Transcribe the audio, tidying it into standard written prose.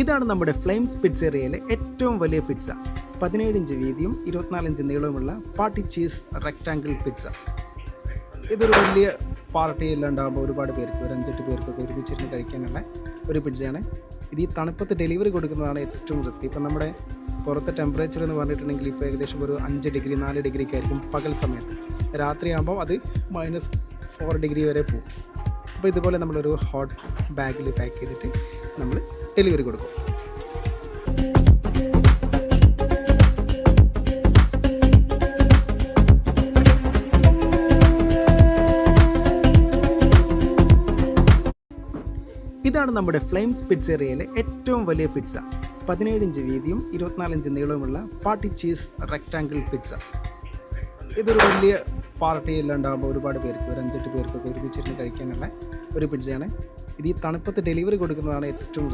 ഇതാണ് നമ്മുടെ ഫ്ലെയിംസ് പിസ്സേറിയയിലെ ഏറ്റവും വലിയ പിസ്സ. 17 ഇഞ്ച് വീതിയും 24 ഇഞ്ച് നീളവുമുള്ള പാർട്ടി ചീസ് റെക്റ്റാങ്കിൾ പിസ്സ. ഇതൊരു വലിയ പാർട്ടിയെല്ലാം ഉണ്ടാകുമ്പോൾ ഒരുപാട് പേർക്ക്, ഒരു 5-8 പേർക്കൊക്കെ ഒരുമിച്ചിരുന്ന് കഴിക്കാനുള്ള ഒരു പിസ്സയാണ്. ഇത് ഈ തണുപ്പത്ത് ഡെലിവറി കൊടുക്കുന്നതാണ് ഏറ്റവും റിസ്ക്. ഇപ്പം നമ്മുടെ പുറത്തെ ടെമ്പറേച്ചർ എന്ന് പറഞ്ഞിട്ടുണ്ടെങ്കിൽ ഇപ്പോൾ ഏകദേശം ഒരു 5 ഡിഗ്രി 4 ഡിഗ്രിക്ക് ആയിരിക്കും പകൽ സമയത്ത്. രാത്രിയാകുമ്പോൾ അത് -4 ഡിഗ്രി വരെ പോകും. അപ്പോൾ ഇതുപോലെ നമ്മളൊരു ഹോട്ട് ബാഗിൽ പാക്ക് ചെയ്തിട്ട് നമ്മൾ ഡെലിവറി കൊടുക്കും. ഇതാണ് നമ്മുടെ ഫ്ലെയിംസ് പിസ്സേറിയയിലെ ഏറ്റവും വലിയ പിസ്സ. 17 ഇഞ്ച് വീതിയും 24 ഇഞ്ച് നീളവുമുള്ള പാർട്ടി ചീസ് റെക്റ്റാങ്കിൾ പിസ്സ. ഇതൊരു വലിയ പാർട്ടിയെല്ലാം ഉണ്ടാകുമ്പോൾ ഒരുപാട് പേർക്ക്, ഒരു 5-8 പേർക്കൊക്കെ ഒരുമിച്ചിരുന്ന് കഴിക്കാനുള്ള ഒരു പിസ്സയാണ്. ഇത് ഈ തണുപ്പത്ത് ഡെലിവറി കൊടുക്കുന്നതാണ് ഏറ്റവും റിസ്ക്.